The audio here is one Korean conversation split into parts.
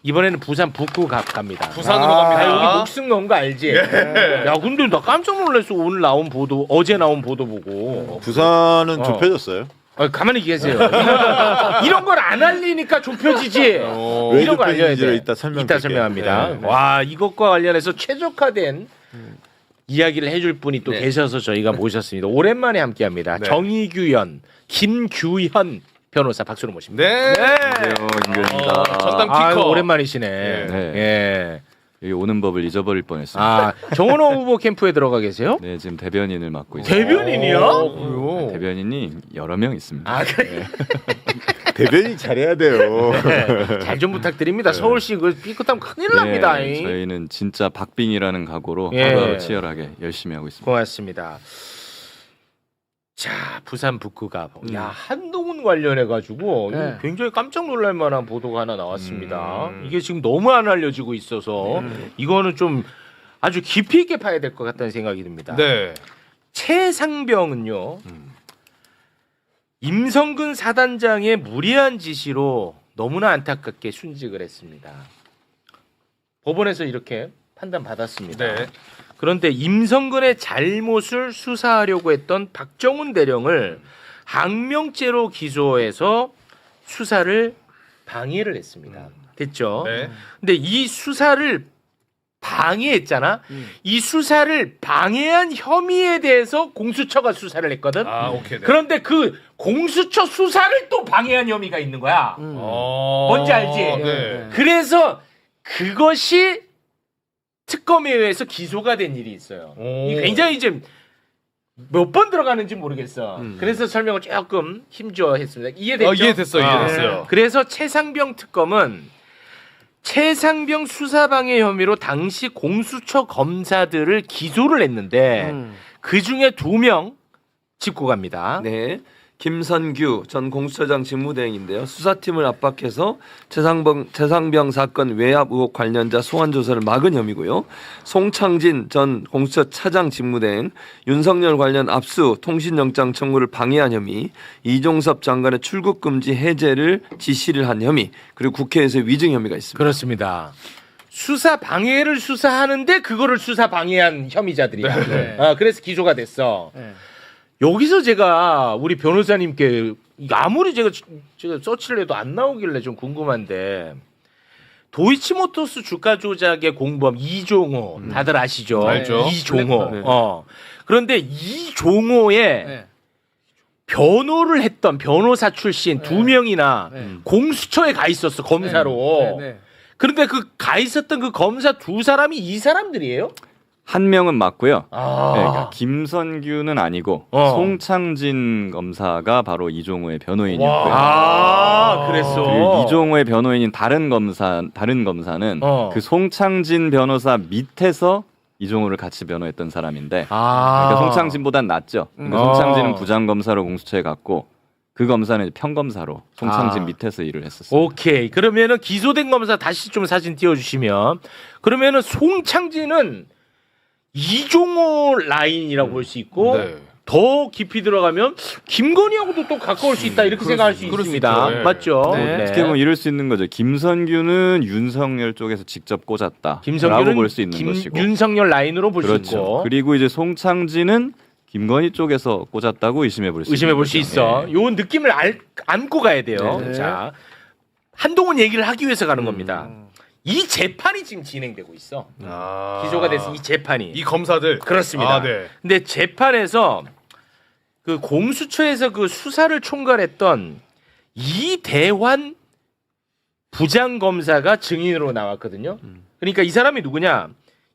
이번에는 부산 북구 갑니다. 부산으로 갑니다. 여기 목숨 넣은 거 알지? 야 근데 나 깜짝 놀랐어. 오늘 나온 보도 어제 나온 보도 보고. 부산은 좁혀졌어요? 가만히 계세요. 이런 걸 안 알리니까 좁혀지지. 이런 거 알려야 돼. 이따 설명합니다. 네. 와 이것과 관련해서 최적화된 이야기를 해줄 분이 또 계셔서 저희가 모셨습니다. 오랜만에 함께합니다. 네. 정의규현, 김규현 변호사 박수로 모십니다. 네. 안녕하세요, 김규현입니다. 전담 아, 키커. 오랜만이시네. 네. 예. 여기 오는 법을 잊어버릴 뻔했습니다. 아 정원호 후보 캠프에 들어가 계세요? 네, 지금 대변인을 맡고 있어요. 대변인이요? 대변인이 여러 명 있습니다. 아 그래. 대변인 잘해야 돼요. 잘 좀 부탁드립니다. 서울시 그 삐끗하면 큰일 납니다. 네, 저희는 진짜 박빙이라는 각오로 예. 바로 치열하게 열심히 하고 있습니다. 고맙습니다. 자 부산 북구가 야 한동훈 관련해 가지고 굉장히 깜짝 놀랄 만한 보도가 하나 나왔습니다. 이게 지금 너무 안 알려지고 있어서 이거는 좀 아주 깊이 있게 봐야 될 것 같다는 생각이 듭니다. 네. 최상병은요 임성근 사단장의 무리한 지시로 너무나 안타깝게 순직을 했습니다. 법원에서 이렇게 판단받았습니다. 네. 그런데 임성근의 잘못을 수사하려고 했던 박정훈 대령을 항명죄로 기소해서 수사를 방해를 했습니다. 됐죠? 네. 근데 이 수사를 방해했잖아. 이 수사를 방해한 혐의에 대해서 공수처가 수사를 했거든. 아, 오케이. 네. 그런데 그 공수처 수사를 또 방해한 혐의가 있는 거야. 뭔지 알지? 네. 그래서 그것이 특검에 의해서 기소가 된 일이 있어요. 이게 굉장히 좀 몇 번 들어가는지 모르겠어. 그래서 설명을 조금 힘줘 했습니다. 이해됐죠? 이해됐어요. 그래서 최상병 특검은 최상병 수사방해 혐의로 당시 공수처 검사들을 기소를 했는데 그 중에 2명 짚고 갑니다. 네. 김선규 전 공수처장 직무대행인데요. 수사팀을 압박해서 최상병 사건 외압 의혹 관련자 소환 조사를 막은 혐의고요. 송창진 전 공수처 차장 직무대행, 윤석열 관련 압수 통신영장 청구를 방해한 혐의, 이종섭 장관의 출국 금지 해제를 지시를 한 혐의, 그리고 국회에서 위증 혐의가 있습니다. 그렇습니다. 수사 방해를 수사하는데 그거를 수사 방해한 혐의자들이야. 네. 그래서 기소가 됐어. 여기서 제가 우리 변호사님께 아무리 제가 서치를 해도 안 나오길래 좀 궁금한데 도이치모터스 주가 조작의 공범 이종호 다들 아시죠? 알죠. 이종호. 네. 그런데 이종호의 변호를 했던 변호사 출신 2명이나 공수처에 가 있었어 검사로. 그런데 그 가 있었던 그 검사 2사람이 이 사람들이에요? 한 명은 맞고요. 아. 네, 그러니까 김선규는 아니고 송창진 검사가 바로 이종호의 변호인이었고요. 아, 그랬어. 그리고 이종호의 변호인인 다른 검사는 그 송창진 변호사 밑에서 이종호를 같이 변호했던 사람인데 그러니까 송창진보단 낫죠. 그러니까 송창진은 부장검사로 공수처에 갔고 그 검사는 평검사로 송창진 밑에서 일을 했었어요. 오케이. 그러면은 기소된 검사 다시 좀 사진 띄워주시면 그러면은 송창진은 이종호 라인이라고 볼 수 있고 네. 더 깊이 들어가면 김건희하고도 또 가까울 수 있다 이렇게 생각할 수 있습니다. 있죠. 네. 맞죠? 네. 어떻게 보면 이럴 수 있는 거죠. 김선규는 윤석열 쪽에서 직접 꽂았다라고 김성규는 볼 수 있는 것이고, 윤석열 라인으로 볼 수 그렇죠. 있고 그리고 이제 송창진은 김건희 쪽에서 꽂았다고 의심해 볼 수 의심해 볼 수 있는 있어. 거죠. 요 느낌을 안고 가야 돼요. 네. 자, 한동훈 얘기를 하기 위해서 가는 겁니다. 이 재판이 지금 진행되고 있어. 기소가 돼서 이 재판이. 이 검사들 그렇습니다. 아, 네. 근데 재판에서 그 공수처에서 그 수사를 총괄했던 이대환 부장검사가 증인으로 나왔거든요. 그러니까 이 사람이 누구냐?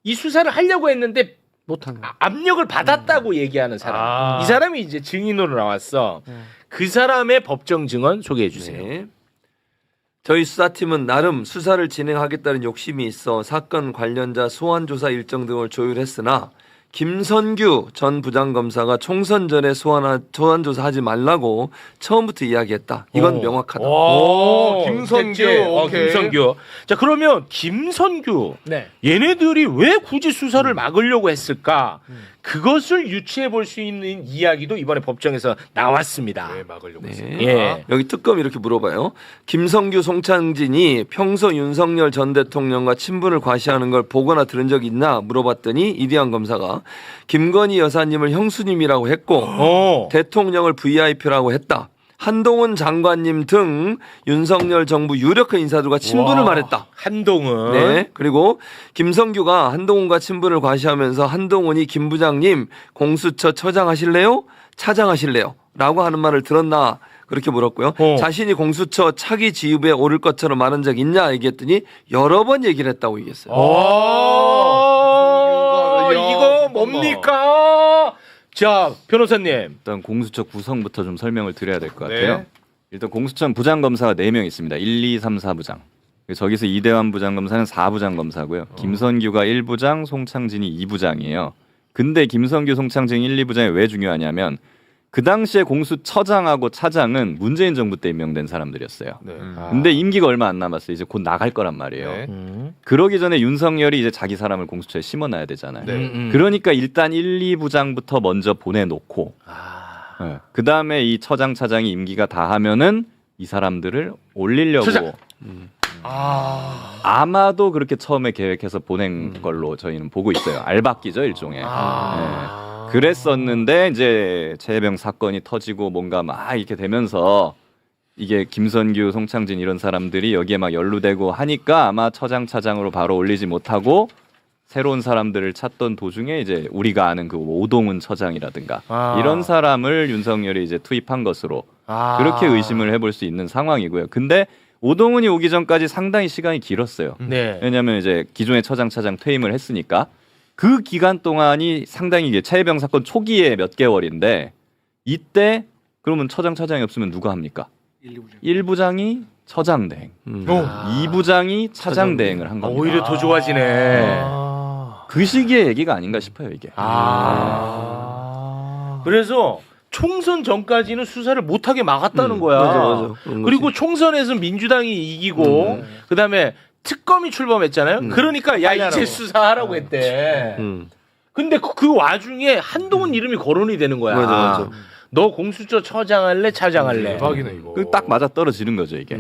이 수사를 하려고 했는데 못한 거. 압력을 받았다고 얘기하는 사람. 아. 이 사람이 이제 증인으로 나왔어. 그 사람의 법정 증언 소개해 주세요. 네. 저희 수사팀은 나름 수사를 진행하겠다는 욕심이 있어 사건 관련자 소환 조사 일정 등을 조율했으나 김선규 전 부장검사가 총선 전에 소환 조사하지 말라고 처음부터 이야기했다. 이건 명확하다. 오, 김선규. 됐지? 오케이. 김선규. 자, 그러면 김선규 얘네들이 왜 굳이 수사를 막으려고 했을까? 그것을 유추해 볼 수 있는 이야기도 이번에 법정에서 나왔습니다. 왜 막으려고 네. 했습니까? 예. 여기 특검 이렇게 물어봐요. 김성규, 송창진이 평소 윤석열 전 대통령과 친분을 과시하는 걸 보거나 들은 적 있나 물어봤더니 이대한 검사가 김건희 여사님을 형수님이라고 했고 대통령을 VIP라고 했다. 한동훈 장관님 등 윤석열 정부 유력한 인사들과 친분을 말했다. 한동훈. 네. 그리고 김성규가 한동훈과 친분을 과시하면서 한동훈이 김 부장님 공수처 처장하실래요? 차장하실래요? 라고 하는 말을 들었나? 그렇게 물었고요. 자신이 공수처 차기 지휘부에 오를 것처럼 말한 적 있냐 얘기했더니 여러 번 얘기를 했다고 얘기했어요. 이거 뭡니까? 자, 변호사님. 일단 공수처 구성부터 좀 설명을 드려야 될 것 네. 같아요. 일단 공수처는 부장검사가 4명 있습니다. 1, 2, 3, 4부장. 저기서 이대환 부장검사는 4부장 검사고요. 김선규가 1부장, 송창진이 2부장이에요. 근데 김선규, 송창진 1, 2부장이 왜 중요하냐면 그 당시에 공수처장하고 차장은 문재인 정부 때 임명된 사람들이었어요. 네. 근데 임기가 얼마 안 남았어요. 이제 곧 나갈 거란 말이에요. 네. 그러기 전에 윤석열이 이제 자기 사람을 공수처에 심어놔야 되잖아요. 네. 그러니까 일단 1, 2부장부터 먼저 보내놓고 네. 그 다음에 이 처장, 차장이 임기가 다 하면은 이 사람들을 올리려고 처장. 아마도 그렇게 처음에 계획해서 보낸 걸로 저희는 보고 있어요. 알박기죠 일종의. 네. 그랬었는데 이제 최혜병 사건이 터지고 뭔가 막 이렇게 되면서 이게 김선규, 송창진 이런 사람들이 여기에 막 연루되고 하니까 아마 처장, 차장으로 바로 올리지 못하고 새로운 사람들을 찾던 도중에 이제 우리가 아는 그 오동훈 처장이라든가 이런 사람을 윤석열이 이제 투입한 것으로 그렇게 의심을 해볼 수 있는 상황이고요. 근데 오동훈이 오기 전까지 상당히 시간이 길었어요. 네. 왜냐하면 이제 기존의 처장, 차장 퇴임을 했으니까 그 기간 동안이 상당히 이게 최혜병 사건 초기에 몇 개월인데 이때 그러면 처장, 차장이 없으면 누가 합니까? 1부장이 처장 대행, 2부장이 차장 대행을 한 겁니다. 오히려 더 좋아지네. 그 시기의 얘기가 아닌가 싶어요 이게. 그래서 총선 전까지는 수사를 못하게 막았다는 거야. 맞아. 그런 그리고 거지. 총선에서 민주당이 이기고 그다음에 특검이 출범했잖아요. 그러니까 야 이제 수사하라고 했대. 근데 그 와중에 한동훈 이름이 거론이 되는 거야. 맞아. 너 공수처 처장할래, 차장할래? 대박이네 이거. 딱 맞아 떨어지는 거죠 이게.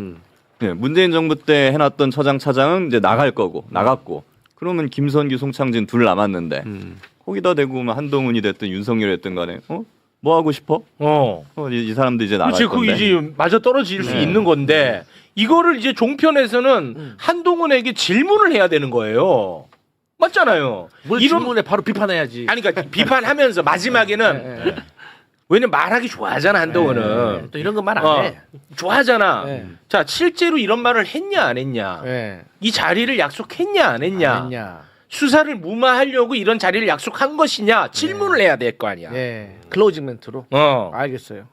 네, 문재인 정부 때 해놨던 처장, 차장은 이제 나갈 거고 나갔고 그러면 김선규, 송창진 둘 남았는데 거기다 대고 한동훈이 됐든 윤석열이 됐든 간에 뭐 하고 싶어? 이 사람도 이제 나갈 그렇지, 건데. 그 이제 맞아 떨어질 수 있는 건데 이거를 이제 종편에서는 한동훈에게 질문을 해야 되는 거예요. 맞잖아요. 뭘 이런 질문에 바로 비판해야지. 아니 그러니까 비판하면서 마지막에는 왜냐면 말하기 좋아하잖아 한동훈은. 또 이런 건 말 안 해. 좋아하잖아. 네. 자 실제로 이런 말을 했냐 안 했냐? 네. 이 자리를 약속했냐 안 했냐? 안 했냐. 수사를 무마하려고 이런 자리를 약속한 것이냐? 질문을 해야 될 거 아니야. 예. 클로징 멘트로. 알겠어요.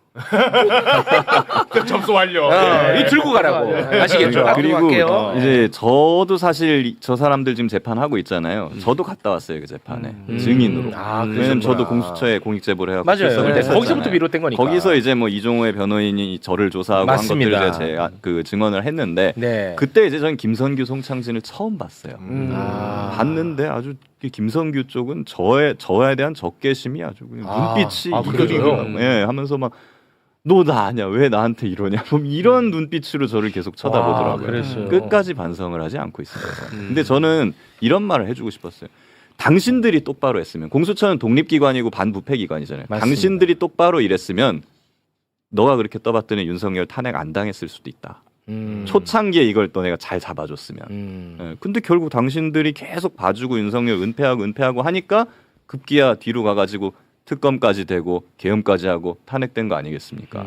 접수 완료. 이거 들고 가라고. 아시겠죠? 그리고 갈게요. 이제 저도 사실 저 사람들 지금 재판하고 있잖아요. 저도 갔다 왔어요 그 재판에 증인으로. 왜냐면 저도 공수처에 공익 제보를 해갖고 맞아요. 출석을 네. 했었잖아요. 거기서부터 비롯된 거니까. 거기서 이제 뭐 이종호의 변호인이 저를 조사하고 맞습니다. 한 것들을 제가 그 증언을 했는데 네. 그때 이제 저는 김선규, 송창진을 처음 봤어요. 봤는데 아주 김선규 쪽은 저에 대한 적개심이 아주 그냥 눈빛이 그래요? 예, 하면서 막 너 나 아냐 왜 나한테 이러냐 뭐 이런 눈빛으로 저를 계속 쳐다보더라고요. 그랬어요. 끝까지 반성을 하지 않고 있습니다. 근데 저는 이런 말을 해주고 싶었어요. 당신들이 똑바로 했으면 공수처는 독립기관이고 반부패기관이잖아요. 맞습니다. 당신들이 똑바로 일했으면 너가 그렇게 떠봤더니 윤석열 탄핵 안 당했을 수도 있다. 초창기에 이걸 또 내가 잘 잡아줬으면. 예, 근데 결국 당신들이 계속 봐주고 윤석열 은폐하고 하니까 급기야 뒤로 가가지고 특검까지 되고 계엄까지 하고 탄핵된 거 아니겠습니까?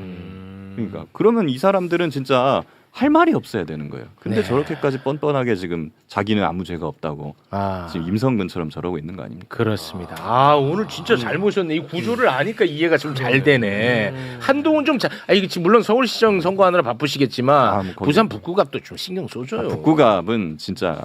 그러니까 그러면 이 사람들은 진짜 할 말이 없어야 되는 거예요. 근데 저렇게까지 뻔뻔하게 지금 자기는 아무 죄가 없다고 지금 임성근처럼 저러고 있는 거 아닙니까? 그렇습니다. 오늘 진짜 잘 모셨네. 이 구조를 아니까 이해가 좀 잘 되네. 한동훈 좀 이게 지금 물론 서울시장 선거하느라 바쁘시겠지만 뭐 거기- 부산 북구갑도 좀 신경 써줘요. 북구갑은 진짜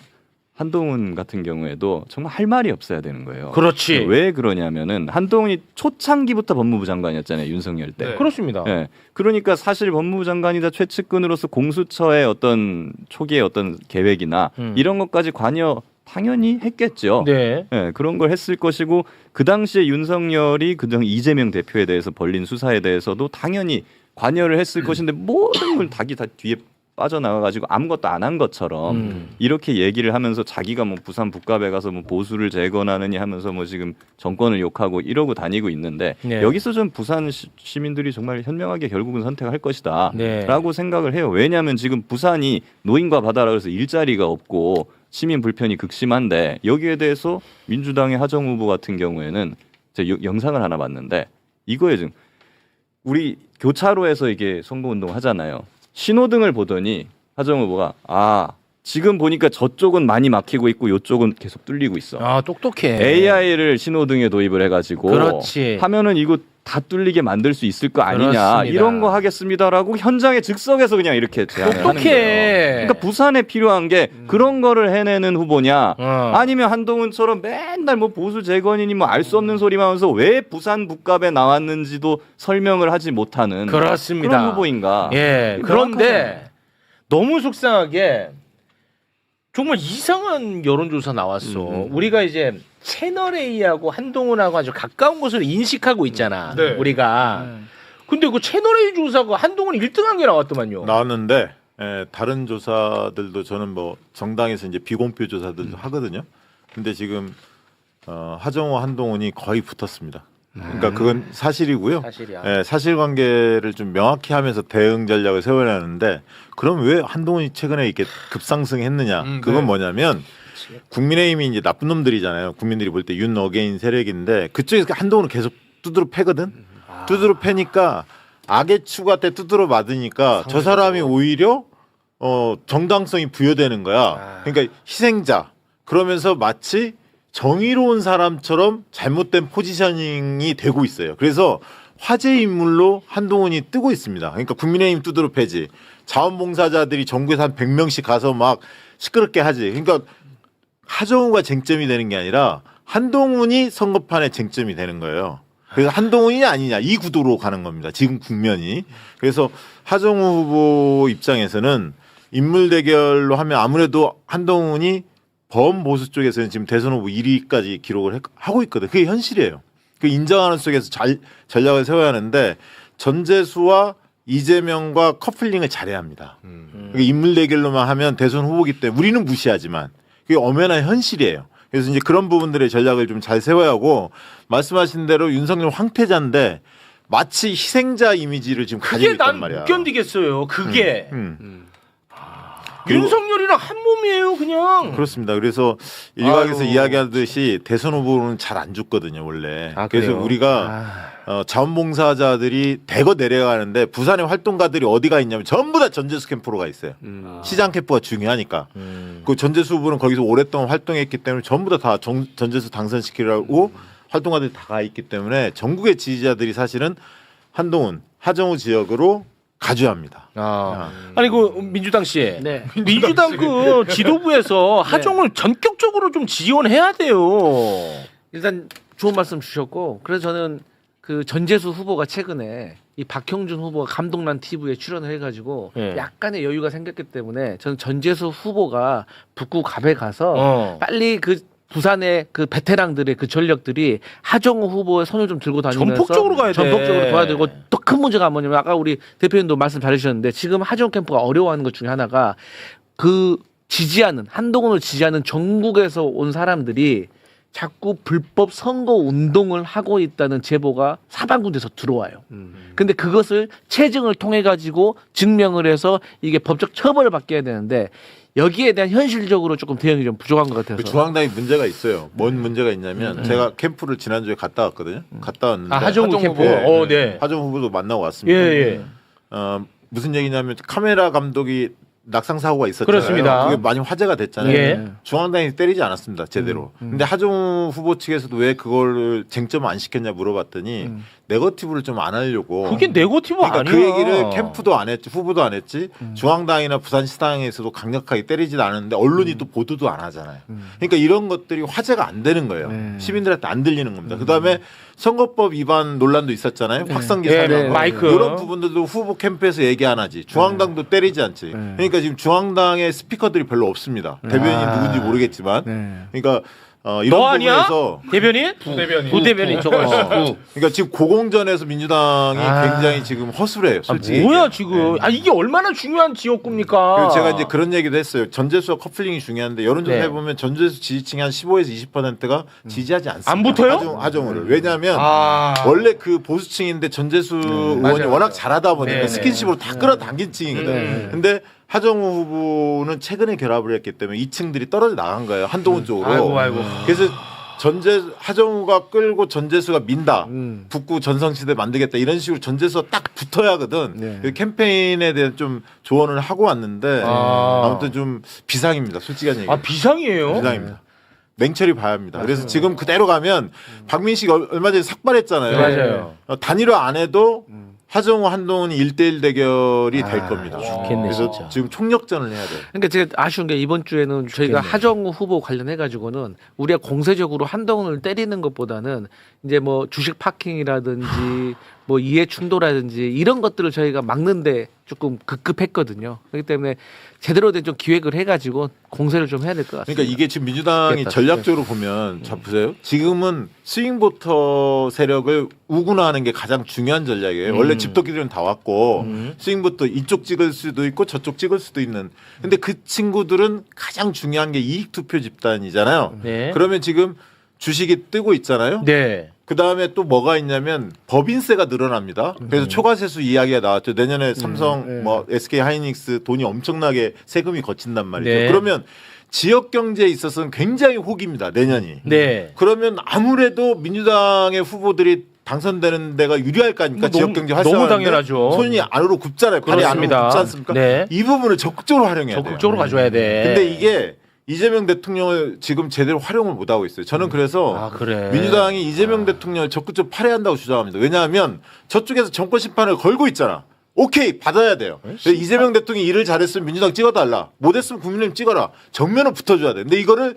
한동훈 같은 경우에도 정말 할 말이 없어야 되는 거예요. 그렇지. 왜 그러냐면은 한동훈이 초창기부터 법무부 장관이었잖아요. 윤석열 때. 네. 그렇습니다. 예. 그러니까 사실 법무부 장관이다 최측근으로서 공수처의 어떤 초기의 어떤 계획이나 이런 것까지 관여 당연히 했겠죠. 네. 네, 그런 걸 했을 것이고 그 당시에 윤석열이 그당 이재명 대표에 대해서 벌린 수사에 대해서도 당연히 관여를 했을 것인데 모든 걸 다 뒤에 빠져나가가지고 아무것도 안 한 것처럼 이렇게 얘기를 하면서 자기가 뭐 부산 북갑에 가서 뭐 보수를 재건하느니 하면서 뭐 지금 정권을 욕하고 이러고 다니고 있는데 네. 여기서 좀 부산 시민들이 정말 현명하게 결국은 선택할 것이다 네. 라고 생각을 해요. 왜냐하면 지금 부산이 노인과 바다라 그래서 일자리가 없고 시민 불편이 극심한데 여기에 대해서 민주당의 하정 후보 같은 경우에는 제가 영상을 하나 봤는데 이거에 지금 우리 교차로에서 이게 선거운동 하잖아요. 신호등을 보더니 하정 후보가 지금 보니까 저쪽은 많이 막히고 있고 이쪽은 계속 뚫리고 있어. 아 똑똑해. AI를 신호등에 도입을 해가지고 그렇지. 하면은 이거 다 뚫리게 만들 수 있을 거 아니냐 그렇습니다. 이런 거 하겠습니다라고 현장에 즉석에서 그냥 이렇게 제안을 하는 똑똑해. 거예요. 그러니까 부산에 필요한 게 그런 거를 해내는 후보냐 아니면 한동훈처럼 맨날 뭐 보수 재건이니 뭐 알 수 없는 소리만 하면서 왜 부산 북갑에 나왔는지도 설명을 하지 못하는 그렇습니다. 그런 후보인가. 예. 그런데 너무 속상하게 정말 이상한 여론조사 나왔어. 우리가 이제 채널 A하고 한동훈하고 아주 가까운 것으로 인식하고 있잖아. 네. 우리가. 근데 그 채널 A 조사가 한동훈 1등한 게 나왔더만요. 나왔는데 다른 조사들도 저는 뭐 정당에서 이제 비공표 조사들도 하거든요. 근데 지금 하정우 한동훈이 거의 붙었습니다. 그러니까 그건 사실이고요. 사실이야. 사실관계를 좀 명확히 하면서 대응 전략을 세워야 하는데 그럼 왜 한동훈이 최근에 이렇게 급상승했느냐? 그건 네. 뭐냐면 국민의힘이 이제 나쁜 놈들이잖아요. 국민들이 볼 때 윤 어게인 세력인데 그쪽에서 한동훈은 계속 두드러 패거든. 두드러 패니까 악의 추가 때 두드러 맞으니까 저 사람이 오히려 정당성이 부여되는 거야. 그러니까 희생자. 그러면서 마치 정의로운 사람처럼 잘못된 포지셔닝이 되고 있어요. 그래서 화제 인물로 한동훈이 뜨고 있습니다. 그러니까 국민의힘 두드러 패지. 자원봉사자들이 전국에서 한 100명씩 가서 막 시끄럽게 하지. 그러니까 하정우가 쟁점이 되는 게 아니라 한동훈이 선거판에 쟁점이 되는 거예요. 그래서 한동훈이 아니냐 이 구도로 가는 겁니다. 지금 국면이. 그래서 하정우 후보 입장에서는 인물 대결로 하면 아무래도 한동훈이 범보수 쪽에서는 지금 대선 후보 1위까지 기록을 하고 있거든. 그게 현실이에요. 그 인정하는 속에서 전략을 세워야 하는데 전재수와 이재명과 커플링을 잘해야 합니다. 그러니까 인물 대결로만 하면 대선 후보기 때문에 우리는 무시하지만 그게 엄연한 현실이에요. 그래서 이제 그런 부분들의 전략을 좀 잘 세워야 하고 말씀하신 대로 윤석열 황태자인데 마치 희생자 이미지를 지금 가지고 그게 있단 난 말이야. 못 견디겠어요. 그게. 윤석열이랑 한 몸이에요, 그냥. 그렇습니다. 그래서 일각에서 아유. 이야기하듯이 대선 후보는 잘 안 죽거든요, 원래. 아, 그래서 그래요? 우리가 자원봉사자들이 대거 내려가는데 부산의 활동가들이 어디가 있냐면 전부 다 전재수 캠프로 가 있어요. 시장 캠프가 중요하니까. 그 전재수 후보는 거기서 오랫동안 활동했기 때문에 전부 다 전재수 당선시키려고 활동가들이 다 가 있기 때문에 전국의 지지자들이 사실은 한동훈, 하정우 지역으로 가주합니다. 아니 그 민주당 씨, 네. 민주당 그 지도부에서 하정을 전격적으로 좀 지원해야 돼요. 일단 좋은 말씀 주셨고 그래서 저는 그 전재수 후보가 최근에 이 박형준 후보가 감동란 TV에 출연을 해가지고 예. 약간의 여유가 생겼기 때문에 저는 전재수 후보가 북구 갑에 가서 빨리 그 부산의 그 베테랑들의 그 전력들이 하정우 후보의 손을 좀 들고 다니면서 전폭적으로 가야 돼. 전폭적으로 도와야 되고 또 큰 문제가 뭐냐면 아까 우리 대표님도 말씀 잘해주셨는데 지금 하정우 캠프가 어려워하는 것 중에 하나가 그 지지하는 한동훈을 지지하는 전국에서 온 사람들이 자꾸 불법 선거 운동을 하고 있다는 제보가 사방군데서 들어와요. 근데 그것을 체증을 통해 가지고 증명을 해서 이게 법적 처벌을 받게 해야 되는데 여기에 대한 현실적으로 조금 대응이 좀 부족한 것 같아서. 그 중앙당이 문제가 있어요. 뭔 문제가 있냐면 제가 캠프를 지난주에 갔다 왔거든요. 갔다 왔는데 하정우 캠프. 네. 네. 하정우 후보도 만나고 왔습니다. 예. 무슨 얘기냐면 카메라 감독이 낙상 사고가 있었잖아요. 그렇습니다. 그게 많이 화제가 됐잖아요. 예. 중앙당이 때리지 않았습니다. 제대로. 근데 하정우 후보 측에서도 왜 그걸 쟁점 안 시켰냐 물어봤더니 네거티브를 좀 안 하려고. 그게 네거티브 그러니까 아니야. 그 얘기를 캠프도 안 했지, 후보도 안 했지, 중앙당이나 부산시당에서도 강력하게 때리지도 않았는데 언론이 또 보도도 안 하잖아요. 그러니까 이런 것들이 화제가 안 되는 거예요. 시민들한테 안 들리는 겁니다. 그다음에 선거법 위반 논란도 있었잖아요. 확성기 네, 사건. 마이크. 이런 부분들도 후보 캠프에서 얘기 안 하지. 중앙당도 때리지 않지. 그러니까 지금 중앙당의 스피커들이 별로 없습니다. 대변인 누군지 모르겠지만. 그러니까 이런 너 아니야? 부분에서 대변인? 부대변인 저거. 그러니까 지금 고공전에서 민주당이 굉장히 지금 허술해요. 솔직히. 뭐야 얘기하면. 지금? 이게 얼마나 중요한 지역구입니까? 그리고 제가 이제 그런 얘기도 했어요. 전재수와 커플링이 중요한데 여론조사해 네. 보면 전재수 지지층이 한 15에서 20%가 지지하지 않습니다. 안 붙어요? 하정우를. 왜냐하면 아. 원래 그 보수층인데 전재수 의원이 맞아요. 워낙 잘하다 보니까 네, 스킨십으로 다 끌어당긴 층이거든. 근데 하정우 후보는 최근에 결합을 했기 때문에 이 층들이 떨어져 나간 거예요. 한동훈 쪽으로. 아이고. 그래서 하정우가 끌고 전재수가 민다. 북구 전성시대 만들겠다. 이런 식으로 전재수가 딱 붙어야 하거든. 그 캠페인에 대한 좀 조언을 하고 왔는데 아무튼 좀 비상입니다. 솔직한 얘기. 비상이에요? 비상입니다. 냉철히 봐야 합니다. 그래서 지금 그대로 가면 박민식 얼마 전에 삭발했잖아요. 맞아요. 단일화 안 해도 하정우 한동훈이 1대1 대결이 될 겁니다. 좋겠네, 그래서 진짜. 지금 총력전을 해야 돼요. 그러니까 제가 아쉬운 게 이번 주에는 저희가 하정우 후보 관련해 가지고는 우리가 공세적으로 한동훈을 때리는 것보다는 이제 뭐 주식 파킹이라든지 뭐 이해 충돌이라든지 이런 것들을 저희가 막는데 조금 급급했거든요. 그렇기 때문에 제대로 된 좀 기획을 해가지고 공세를 좀 해야 될 것 같습니다. 그러니까 이게 지금 민주당이 좋겠다, 전략적으로 보면 자 보세요. 지금은 스윙보터 세력을 우군화하는 게 가장 중요한 전략이에요. 원래 집도끼들은 다 왔고 스윙보터 이쪽 찍을 수도 있고 저쪽 찍을 수도 있는. 근데 그 친구들은 가장 중요한 게 이익 투표 집단이잖아요. 네. 그러면 지금 주식이 뜨고 있잖아요. 네. 그 다음에 또 뭐가 있냐면 법인세가 늘어납니다. 그래서 초과세수 이야기가 나왔죠. 내년에 삼성, 뭐 SK 하이닉스 돈이 엄청나게 세금이 거친단 말이죠. 네. 그러면 지역 경제에 있어서는 굉장히 혹입니다. 내년이. 네. 그러면 아무래도 민주당의 후보들이 당선되는 데가 유리할 거 아닙니까? 너무- 지역 경제 너무 활성화. 당연하죠. 손이 안으로 굽잖아요. 팔이 안으로 그렇습니다. 굽지 않습니까? 네. 이 부분을 적극적으로 활용해야 돼요. 적극적으로 가져야 돼. 근데 이게 이재명 대통령을 지금 제대로 활용을 못 하고 있어요. 저는 그래서 그래. 민주당이 이재명 대통령을 적극적으로 팔해한다고 주장합니다. 왜냐하면 저쪽에서 정권 심판을 걸고 있잖아. 오케이 받아야 돼요. 이재명 대통령이 일을 잘했으면 민주당 찍어달라. 못했으면 국민의힘 찍어라. 정면을 붙어줘야 돼. 근데 이거를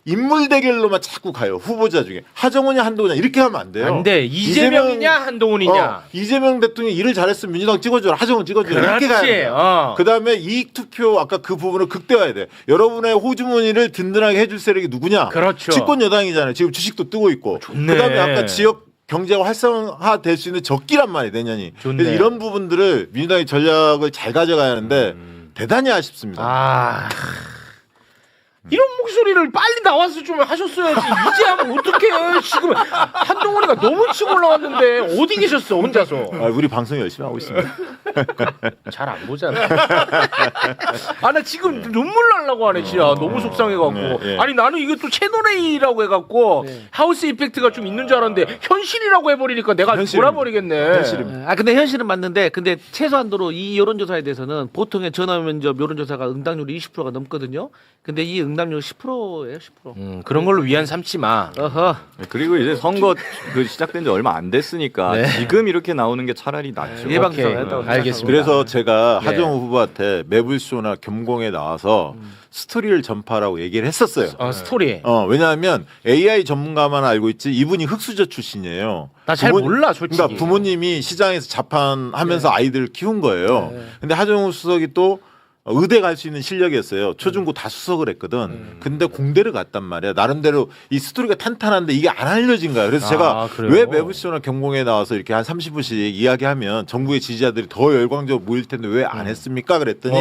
인물 대결로만 자꾸 가요. 후보자 중에 하정우냐 한동훈이냐 이렇게 하면 안 돼요. 안 돼. 이재명이냐 한동훈이냐. 이재명 대통령이 일을 잘했으면 민주당 찍어줘라. 하정우 찍어줘라. 이렇게 가야 그렇지. 돼요. 그다음에 이익 투표 아까 그 부분을 극대화해야 돼. 여러분의 호주머니를 든든하게 해줄 세력이 누구냐? 그렇죠. 집권 여당이잖아요. 지금 주식도 뜨고 있고. 좋네. 그다음에 아까 지역 경제가 활성화 될 수 있는 적기란 말이에요. 내년이. 좋네. 그래서 이런 부분들을 민주당이 전략을 잘 가져가야 하는데 대단히 아쉽습니다. 이런 목소리를 빨리 나와서 좀 하셨어야지. 이제 하면 어떡해. 지금 한동훈이가 너무 치고 올라왔는데 어디 계셨어 혼자서. 우리 방송 열심히 하고 있습니다. 잘 안 보잖아. 나 지금 눈물 날라고 하네 진짜. 너무 속상해갖고. 네. 아니 나는 이게 또 채널 A라고 해갖고 하우스 이펙트가 좀 있는 줄 알았는데 현실이라고 해버리니까 내가 현실입니다. 돌아버리겠네. 현실입니다. 근데 현실은 맞는데 근데 최소한도로 이 여론조사에 대해서는 보통의 전화면접 여론조사가 응답률이 20%가 넘거든요. 근데 이 응답률 10%예요, 10%. 그런 걸로 위안 삼지 마. 어허. 그리고 이제 선거 그 시작된 지 얼마 안 됐으니까 네. 지금 이렇게 나오는 게 차라리 낫죠. 예방주사가 오케이. 했다고 알겠습니다. 그래서 제가 네. 하정우 후보한테 매불쇼나 겸공에 나와서 스토리를 전파하라고 얘기를 했었어요. 스토리. 왜냐하면 AI 전문가만 알고 있지 이분이 흑수저 출신이에요. 나 잘 몰라 솔직히. 그러니까 부모님이 시장에서 자판하면서 아이들을 키운 거예요. 근데 하정우 수석이 또 의대 갈 수 있는 실력이었어요. 초중고 다 수석을 했거든. 근데 공대를 갔단 말이야. 나름대로 이 스토리가 탄탄한데 이게 안 알려진 거야. 그래서 제가 그래요? 왜 매불쇼나 경공에 나와서 이렇게 한 30분씩 이야기하면 정부의 지지자들이 더 열광적으로 모일 텐데 왜 안 했습니까? 그랬더니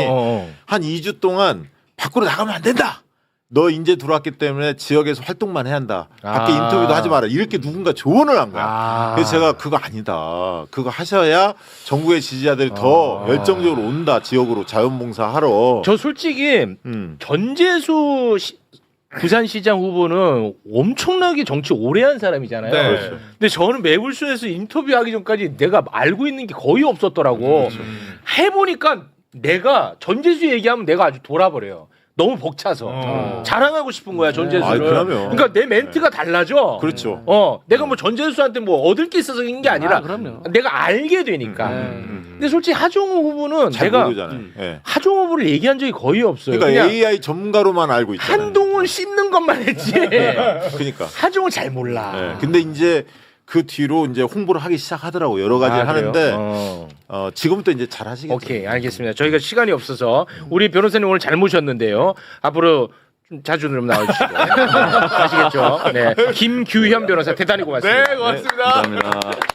한 2주 동안 밖으로 나가면 안 된다. 너 이제 들어왔기 때문에 지역에서 활동만 해야 한다. 밖에 인터뷰도 하지 마라. 이렇게 누군가 조언을 한 거야. 그래서 제가 그거 아니다. 그거 하셔야 정부의 지지자들이 더 열정적으로 온다. 지역으로 자원봉사하러. 저 솔직히 전재수 부산시장 후보는 엄청나게 정치 오래 한 사람이잖아요. 네. 그렇죠. 근데 저는 매불쇼에서 인터뷰하기 전까지 내가 알고 있는 게 거의 없었더라고. 해보니까 내가 전재수 얘기하면 내가 아주 돌아버려요. 너무 벅차서 자랑하고 싶은 거야 전재수를. 아이, 그럼요. 그러니까 내 멘트가 달라져. 그렇죠. 내가 뭐 전재수한테 뭐 얻을 게 있어서 인 게 아니라 그럼요. 내가 알게 되니까. 근데 솔직히 하정우 후보는 잘 제가 모르잖아요. 예. 하정우 후보를 얘기한 적이 거의 없어요. 그러니까 그냥 AI 전문가로만 알고 있잖아요. 한동훈 씹는 것만 했지. 그러니까. 하정우 잘 몰라. 예. 근데 이제 그 뒤로 이제 홍보를 하기 시작하더라고 여러 가지 아, 그래요? 하는데 지금부터 이제 잘 하시겠죠. 오케이, 알겠습니다. 저희가 시간이 없어서 우리 변호사님 오늘 잘 모셨는데요. 앞으로 좀 자주 좀 나와주시고 아시겠죠? 네, 김규현 변호사 대단히 고맙습니다. 네, 고맙습니다. 감사합니다.